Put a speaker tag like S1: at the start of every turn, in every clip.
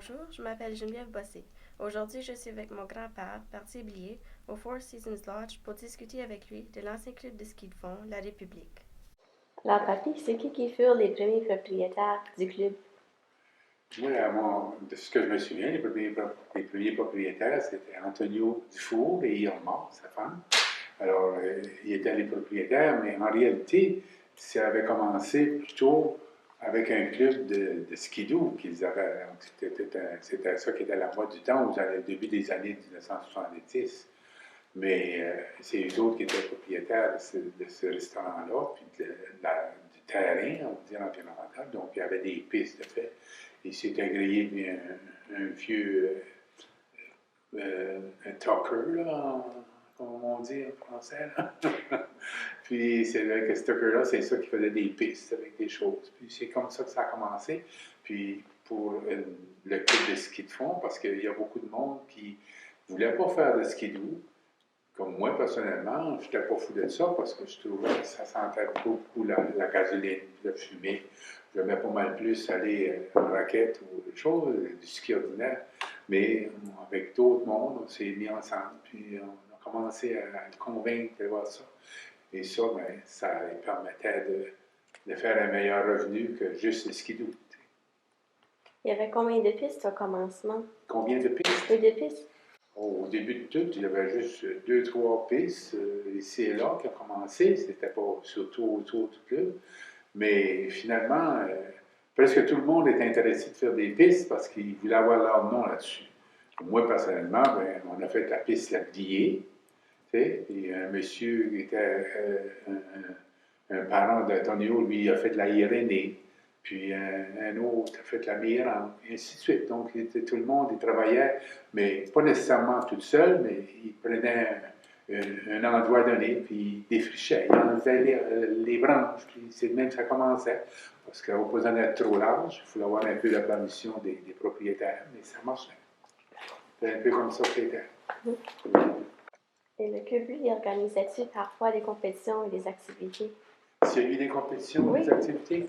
S1: Bonjour, je m'appelle Geneviève Bossé. Aujourd'hui, je suis avec mon grand-père, Berthier Blier, au Four Seasons Lodge pour discuter avec lui de l'ancien club de ski de fond, la République.
S2: Alors, papy, c'est qui furent les premiers propriétaires du club?
S3: Moi, de ce que je me souviens, les premiers propriétaires, c'était Antonio Dufour et Irma, sa femme. Alors, ils étaient les propriétaires, mais en réalité, ça avait commencé plutôt avec un club de skidoo qu'ils avaient. Donc, c'était ça qui était la mode du temps, au début des années 1970. Mais c'est eux autres qui étaient propriétaires de ce restaurant-là, puis du terrain, on va dire, environnemental. Donc, il y avait des pistes de fait. Et s'était grillé un vieux un tucker, là, comme on dit en français. Là. Puis c'est vrai que ce tucker-là, c'est ça qui faisait des pistes avec des choses. Puis c'est comme ça que ça a commencé. Puis pour le club de ski de fond, parce qu'il y a beaucoup de monde qui ne voulait pas faire de ski doux. Comme moi, personnellement, je n'étais pas fou de ça parce que je trouvais que ça sentait beaucoup la gasoline, la fumée. J'aimais pas mal plus aller en raquette ou autre chose, du ski ordinaire. Mais avec d'autres mondes, on s'est mis ensemble, puis on a commencé à le convaincre de voir ça. Et ça, ben, ça permettait de faire un meilleur revenu que juste le skidoo.
S2: Il y avait combien de pistes au commencement?
S3: Combien de pistes?
S2: Peu de pistes?
S3: Au début de tout, il y avait juste 2-3 pistes ici et là qui ont commencé. C'était pas surtout autour du club. Mais finalement, presque tout le monde est intéressé de faire des pistes parce qu'ils voulaient avoir leur nom là-dessus. Moi, personnellement, ben, on a fait la piste La Gliée. Et un monsieur qui était un parent d'Antonio, lui, il a fait de la Irénée. Puis un autre a fait de la Mirande, et ainsi de suite. Donc, tout le monde, il travaillait, mais pas nécessairement tout seul, mais il prenait un endroit donné, puis il défrichait, il enlevait les branches, puis c'est de même que ça commençait. Parce qu'au besoin d'être trop large, il fallait avoir un peu la permission des propriétaires, mais ça marchait. C'est un peu comme ça que c'était.
S2: Et le club, lui, organisait-tu parfois des compétitions et des activités?
S3: S'il y a eu des compétitions,
S2: Oui.
S3: des activités,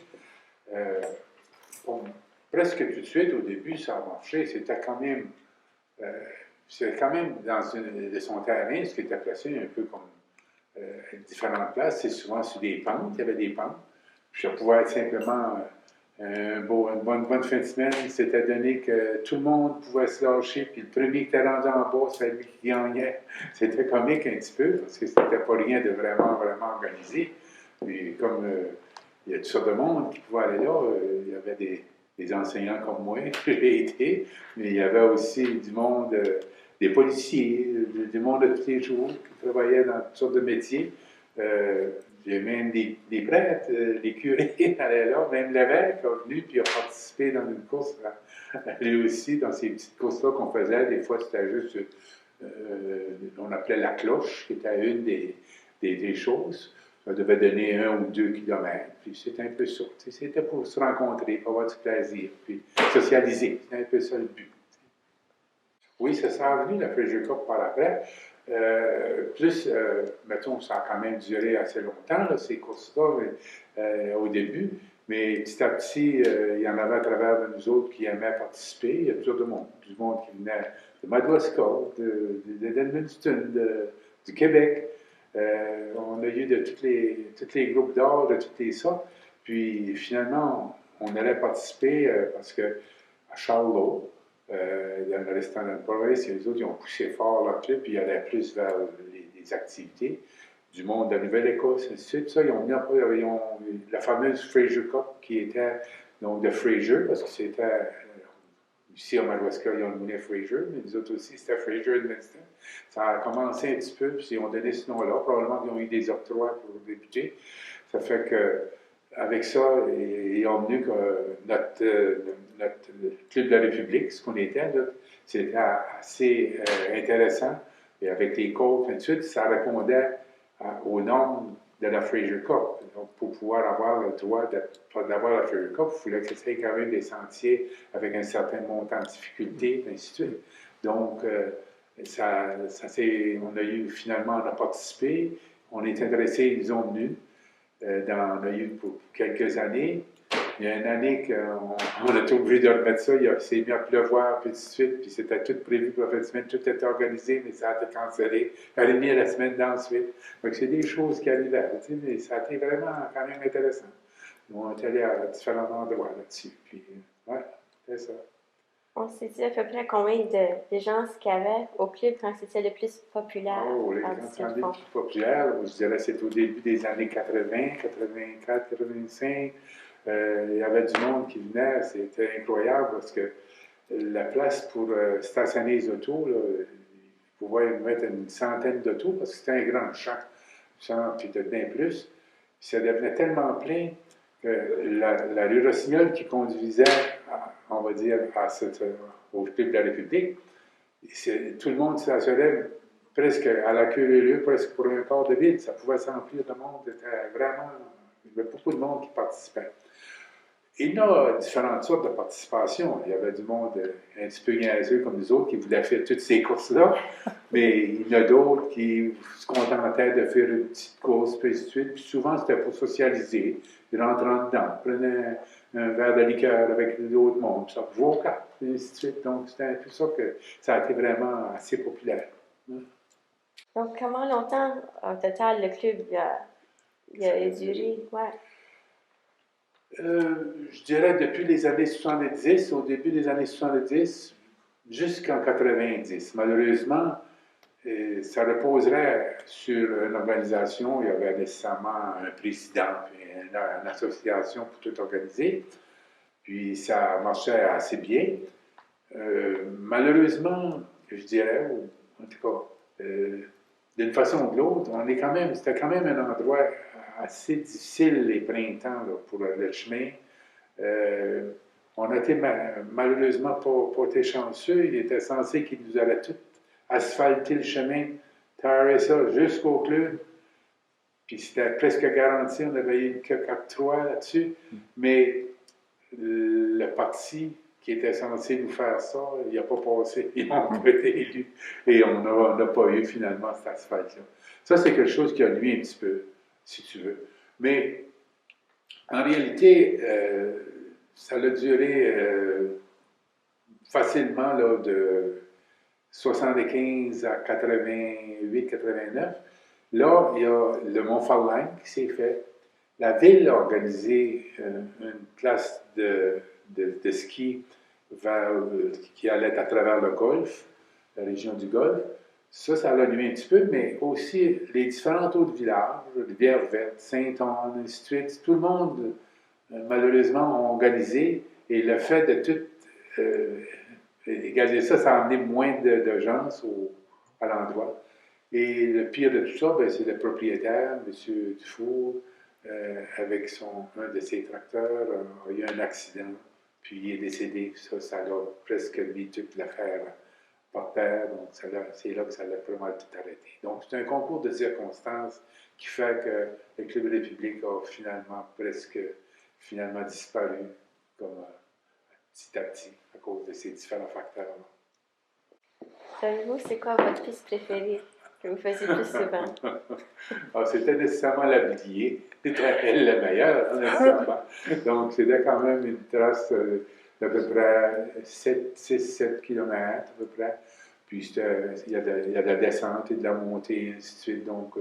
S3: bon, presque tout de suite, au début, ça a marché. C'était quand même dans de son terrain, ce qui était placé un peu comme différentes places. C'est souvent sur des pentes, il y avait des pentes. Puis ça pouvait être simplement une bonne fin de semaine. C'était donné que tout le monde pouvait se lâcher, puis le premier qui était rendu en bas, c'était lui qui gagnait. C'était comique un petit peu, parce que c'était pas rien de vraiment organisé. Puis comme il y a toutes sortes de monde qui pouvaient aller là, il y avait des enseignants comme moi, j'ai été, mais il y avait aussi du monde, des policiers, du monde de tous les jours qui travaillaient dans toutes sortes de métiers. Il y a même des prêtres, des curés allaient là, même l'évêque est venu puis a participé dans une course, lui aussi, dans ces petites courses-là qu'on faisait. Des fois, c'était juste, on appelait la cloche, qui était une des choses. Ça devait donner 1 ou 2 kilomètres, puis c'était un peu ça. C'était pour se rencontrer, pour avoir du plaisir, puis socialiser. C'était un peu ça le but. Oui, ça s'est revenu, la Fraser Cup par après. Mettons, ça a quand même duré assez longtemps, là, ces courses-là, au début. Mais petit à petit, il y en avait à travers de nous autres qui aimaient participer. Il y a toujours du monde qui venait de Madawaska, d'Edmundston, du Québec. On a eu de tous les groupes d'art, de toutes les sortes. Puis finalement, on allait participer parce que à Charlot, dans le restant de la province, les autres, ils ont poussé fort leur club, puis ils allaient plus vers les activités du monde de la Nouvelle-Écosse, ainsi de suite. Ça, ils ont la fameuse Fraser Cup qui était donc de Fraser, parce que c'était ici à Madawaska, ils ont nommé Fraser, mais les autres aussi, c'était Fraser Edmundston. Ça a commencé un petit peu, puis ils ont donné ce nom-là. Probablement qu'ils ont eu des octrois pour débuter. Ça fait que, avec ça, ils ont venu que notre club de la République, ce qu'on était, c'était assez intéressant. Et avec les coachs, et tout de suite, ça répondait aux normes de la Fraser Cup. Donc, pour pouvoir avoir le droit d'avoir la Fraser Cup, il fallait que c'était quand même des sentiers avec un certain montant de difficulté, et ainsi de suite. Donc, on a eu finalement, on a participé, on est intéressés, ils ont venu. On a eu pour quelques années. Il y a une année qu'on a été obligé de remettre ça, il s'est mis à pleuvoir, puis tout de suite, puis c'était tout prévu pour la fin de semaine, tout était organisé, mais ça a été cancellé. Elle est mis la semaine d'ensuite. Donc, c'est des choses qui arrivaient, tu sais, mais ça a été vraiment quand même intéressant. On est allé à différents endroits là-dessus, puis, ouais, c'est ça.
S2: On s'est dit à peu près combien de gens qu'il y avait au club quand c'était le plus populaire
S3: Oh, les
S2: dans
S3: grandes
S2: le ski de
S3: années
S2: fond.
S3: plus populaires, je dirais c'est au début des années 80, 84, 85. Il y avait du monde qui venait, c'était incroyable parce que la place pour stationner les autos, là, il pouvait mettre une centaine d'autos parce que c'était un grand champ, puis peut-être bien plus. Puis ça devenait tellement plein que la rue Rossignol qui conduisait, on va dire, au club de la République, tout le monde stationnait presque à la queue leu presque pour un quart de vide. Ça pouvait s'emplir de monde. C'était vraiment, il y avait beaucoup de monde qui participait. Il y a différentes sortes de participation. Il y avait du monde un petit peu niaiseux comme nous autres qui voulaient faire toutes ces courses-là, mais il y en a d'autres qui se contentaient de faire une petite course, puis ainsi de suite. Puis souvent, c'était pour socialiser. Ils rentraient dedans, prenaient un verre de liqueur avec d'autres mondes, puis ça pouvait au cap, et ainsi de suite. Donc, c'était un peu ça que ça a été vraiment assez populaire.
S2: Donc, comment longtemps, au total, le club il a duré? Ouais.
S3: Je dirais depuis les années 70, au début des années 70, jusqu'en 90. Malheureusement, ça reposerait sur une organisation. Il y avait nécessairement un président et une association pour tout organiser. Puis ça marchait assez bien. Malheureusement, je dirais, ou en tout cas, d'une façon ou de l'autre, c'était quand même un endroit assez difficile les printemps là, pour le chemin. On a été malheureusement pas été chanceux. Il était censé qu'il nous allait tout asphalter le chemin, tarer ça jusqu'au club. Puis c'était presque garanti, on avait eu que 4-3 là-dessus. Mais le parti qui était censé nous faire ça, il n'a pas passé. Ils n'ont pas été élus. Et on n'a pas eu finalement cet asphalte-là. Ça, c'est quelque chose qui a nuit un petit peu, si tu veux. Mais en réalité, ça a duré facilement là, de 75 à 88, 89. Là, il y a le Mont-Farlagne qui s'est fait. La ville a organisé une classe de ski qui allait à travers le Golfe, la région du Golfe. Ça a nuit un petit peu, mais aussi les différents autres villages, Rivière-Verte, Saint-Anne, ainsi de suite, tout le monde, malheureusement, a organisé. Et le fait de tout égaliser ça, ça a amené moins de gens à l'endroit. Et le pire de tout ça, ben, c'est le propriétaire, M. Dufour, avec un de ses tracteurs, a eu un accident, puis il est décédé. Ça a presque mis toute l'affaire par terre, donc c'est là que ça l'a vraiment tout arrêté. Donc c'est un concours de circonstances qui fait que le Club République a finalement disparu comme petit à petit à cause de ces différents facteurs-là.
S2: Savez-vous, c'est quoi votre piste préférée que vous faisiez plus souvent?
S3: C'était nécessairement l'habillé. C'était elle la meilleure, nécessairement. Donc, c'était quand même une trace d'à peu près 6-7 km à peu près. Puis, il y a de la descente et de la montée, et ainsi de suite. Donc,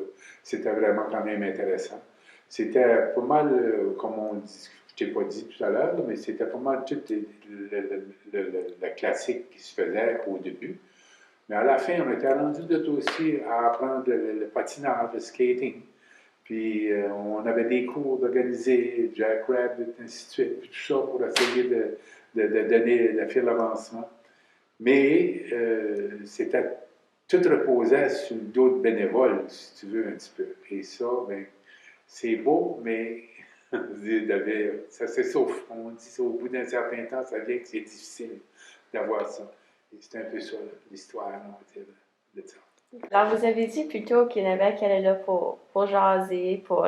S3: c'était vraiment quand même intéressant. C'était pas mal, comme on dit, je ne t'ai pas dit tout à l'heure, mais c'était pas mal tout le classique qui se faisait au début. Mais à la fin, on était rendu aussi à apprendre le patinage, le skating. Puis on avait des cours d'organiser, Jackrabbit, ainsi de suite, puis tout ça pour essayer de faire l'avancement. Mais tout reposait sur le dos de bénévoles, si tu veux, un petit peu. Et ça, ben, c'est beau, mais ça s'essouffle. On dit au bout d'un certain temps, ça vient que c'est difficile d'avoir ça. Et c'est un peu ça l'histoire, on va dire, de ça.
S2: Alors, vous avez dit plutôt qu'il y en avait qui allaient là pour jaser, pour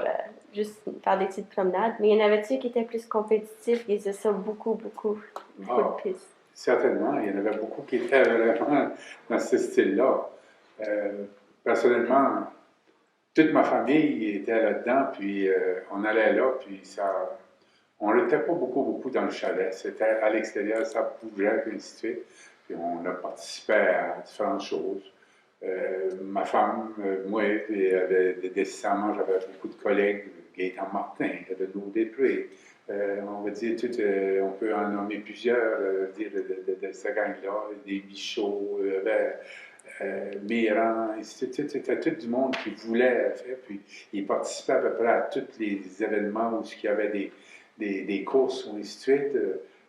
S2: juste faire des petites promenades, mais il y en avait-tu qui étaient plus compétitifs, qui faisaient ça beaucoup de pistes?
S3: Certainement, il y en avait beaucoup qui étaient vraiment dans ce style-là. Personnellement, toute ma famille était là-dedans, puis on allait là, puis ça, On n'était pas beaucoup dans le chalet. C'était à l'extérieur, ça bougeait, puis ainsi de suite. Puis on a participé à différentes choses. Ma femme, moi, puis nécessairement, j'avais beaucoup de collègues, Gaétan Martin, Renaud Després. On va dire, on peut en nommer plusieurs de cette gang-là, des Bichots, Méran, c'était tout du monde qui voulait faire, puis ils participaient à peu près à tous les événements où il y avait des courses, ou ainsi de suite.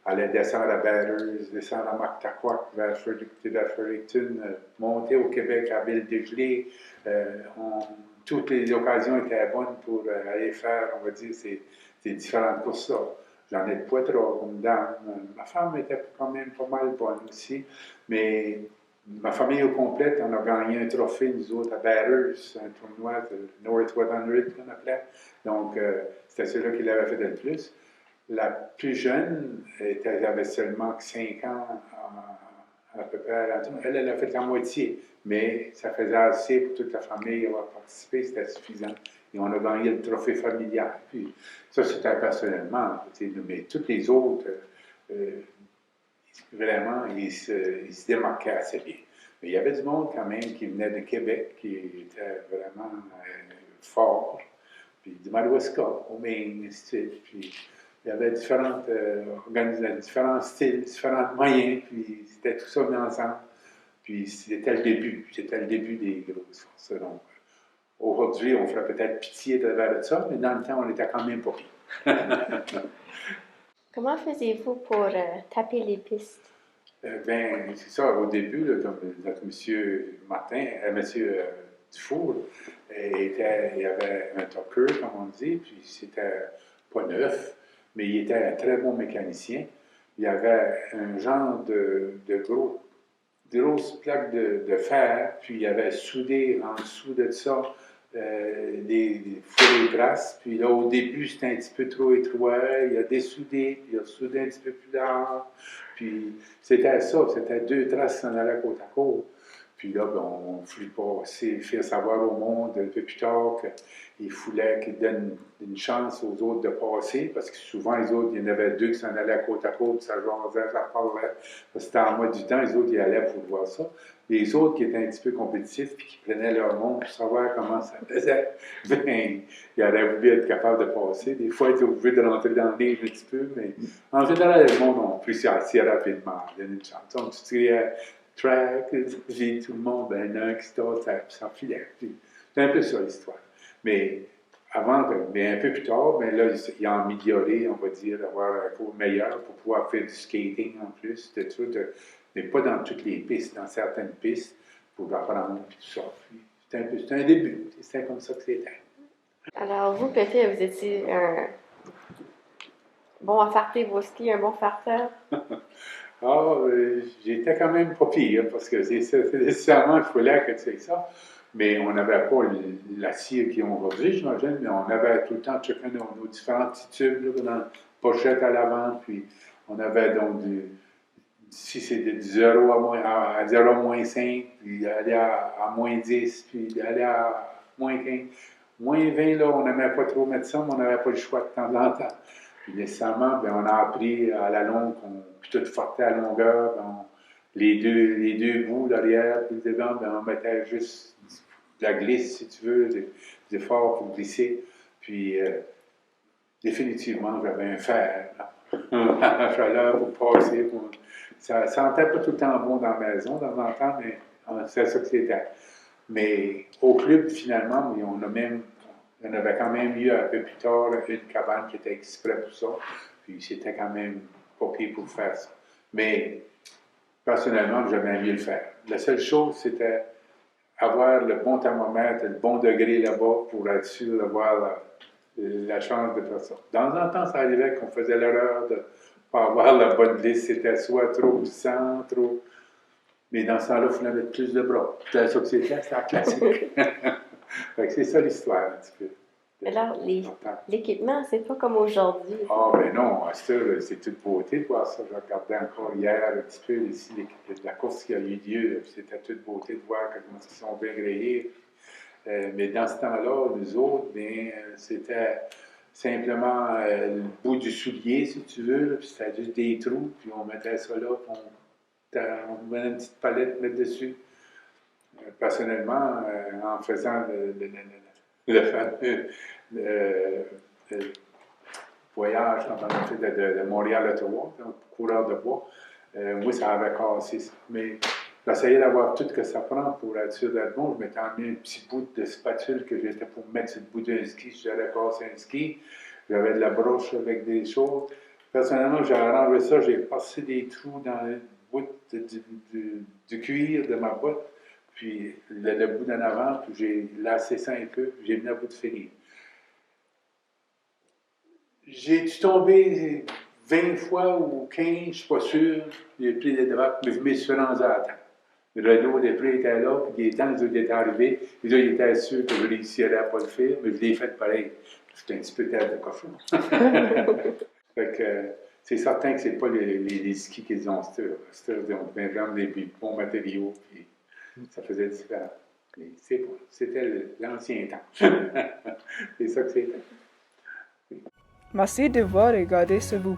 S3: Aller descendre à Batters, descendre à Mactaquac, vers Fredericton, monter au Québec à Ville-des-Gelées. Toutes les occasions étaient bonnes pour aller faire, on va dire, ces différentes courses-là. J'en ai de Poitras comme dame. Ma femme était quand même pas mal bonne aussi, mais ma famille au complet, on a gagné un trophée, nous autres, à Batters, un tournoi de North 100 qu'on appelait. Donc, c'était celui-là qui l'avait fait le plus. La plus jeune avait seulement 5 ans, à peu près. Elle a fait la moitié, mais ça faisait assez pour toute la famille avoir participé, c'était suffisant. Et on a gagné le trophée familial. Puis, ça, c'était personnellement. Mais toutes les autres, vraiment, ils se démarquaient assez bien. Mais il y avait du monde quand même qui venait de Québec, qui était vraiment fort. Puis du Madawaska, au Maine, ainsi de suite. Puis il y avait différentes organisations, différents styles, différents moyens, puis c'était tout ça mis ensemble. Puis c'était le début des grosses forces. Donc, aujourd'hui, on ferait peut-être pitié de ça, mais dans le temps, on était quand même pas pire.
S2: Comment faisiez-vous pour taper les pistes?
S3: Ben, c'est ça, au début, là, comme notre monsieur Martin, monsieur Dufour, il y avait un talker, comme on dit, puis c'était pas neuf, mais il était un très bon mécanicien. Il y avait un genre de grosses plaques de fer, puis il avait soudé en dessous de ça des fourrés grasses. Puis là, au début, c'était un petit peu trop étroit. Il a dessoudé, puis il a soudé un petit peu plus large. Puis c'était ça, c'était 2 traces qui s'en allaient côte à côte. Puis là, ben, on voulait faire savoir au monde un peu plus tard qu'il fallait qu'ils donnent une chance aux autres de passer, parce que souvent, les autres, il y en avait 2 qui s'en allaient côte à côte, ça jasait, ça parlait. C'était en mode du temps, les autres, ils allaient pour voir ça. Les autres qui étaient un petit peu compétitifs puis qui prenaient leur monde pour savoir comment ça faisait, ben, ils auraient voulu être capables de passer. Des fois, ils étaient obligés de rentrer dans le neige un petit peu, mais en général, le monde a pris ça assez rapidement. Il y a une chance. Donc, tu dirais, track, j'ai tout le monde, ben, il y en a un qui s'en filait. C'est un peu ça l'histoire. Mais avant, mais un peu plus tard, ben là, il a amélioré, on va dire, avoir un cours meilleur pour pouvoir faire du skating en plus, de tout, mais pas dans toutes les pistes, dans certaines pistes, pour apprendre et tout ça. C'était un début, c'était comme ça que c'était.
S2: Alors, vous, Pépé, vous étiez bon à farter vos skis, un bon farteur?
S3: J'étais quand même pas pire, parce que c'est nécessairement, il fallait que tu sais ça. Mais on n'avait pas l'acier qu'ils ont aujourd'hui, j'imagine, mais on avait tout le temps chacun nos différents petits tubes, là, dans la pochette à l'avant, puis on avait donc si c'était de 0 à 0 à moins 5, puis aller à moins 10, puis aller à moins 15. Moins 20, là, on n'aimait pas trop mettre ça, mais on n'avait pas le choix de temps en temps. Puis nécessairement, ben, on a appris à la longue, puis tout fortait à longueur, ben, les deux bouts derrière, puis devant, ben, on mettait juste de la glisse, si tu veux, des efforts pour glisser. Puis définitivement, j'avais un fer, un chaleur pour passer. Ça sentait pas tout le temps bon dans la maison, dans le temps, mais c'est ça que c'était. Mais au club, finalement, il y en avait quand même eu un peu plus tard une cabane qui était exprès pour ça. Puis c'était quand même pas pire pour faire ça. Mais personnellement, j'aimais mieux le faire. La seule chose, c'était avoir le bon thermomètre, le bon degré là-bas pour être sûr d'avoir la chance de faire ça. De temps en temps, ça arrivait qu'on faisait l'erreur de ne pas avoir la bonne liste. C'était soit trop puissant, trop. Mais dans ce temps-là, il fallait mettre plus de bras. C'était ça que c'était la classique. C'est ça l'histoire, un petit peu.
S2: Mais alors, l'équipement, c'est pas comme aujourd'hui.
S3: Ah, ben non, c'est toute beauté de voir ça. Je regardais encore hier un petit peu ici la course qui a eu lieu. C'était toute beauté de voir comment ils sont bien grillés. Mais dans ce temps-là, nous autres, bien, c'était simplement le bout du soulier, si tu veux, là, puis c'était juste des trous, puis on mettait ça là, puis on mettait une petite palette mettre dessus. Personnellement, en faisant le fameux voyage quand on a fait de Montréal à Ottawa, donc coureur de bois, moi, ça avait cassé ça. Mais j'essayais d'avoir tout ce que ça prend pour être sûr d'être bon. Je m'étais emmené un petit bout de spatule que j'étais pour mettre sur le bout d'un ski si j'allais casser un ski. J'avais de la broche avec des choses. Personnellement, j'ai arrangé ça. J'ai passé des trous dans le bout du cuir de ma botte, puis le bout d'en avant, puis j'ai lassé ça un peu, puis j'ai mis à bout de finir. J'ai-tu tombé 20 fois ou 15, je ne suis pas sûr. J'ai pris des drops, mais je me suis rendu à temps. Le Renault, les prix étaient là, puis les temps, ils étaient arrivés. Et là, ils étaient sûrs que je réussirais à pas le faire, mais je l'ai fait pareil. J'étais un petit peu tête de cochon. Fait que c'est certain que ce n'est pas les skis qu'ils ont Stur. Ils ont vraiment des bons matériaux, puis ça faisait différent. Mais c'est bon, c'était l'ancien temps. C'est ça que c'était.
S4: Merci de voir regardé sur vous.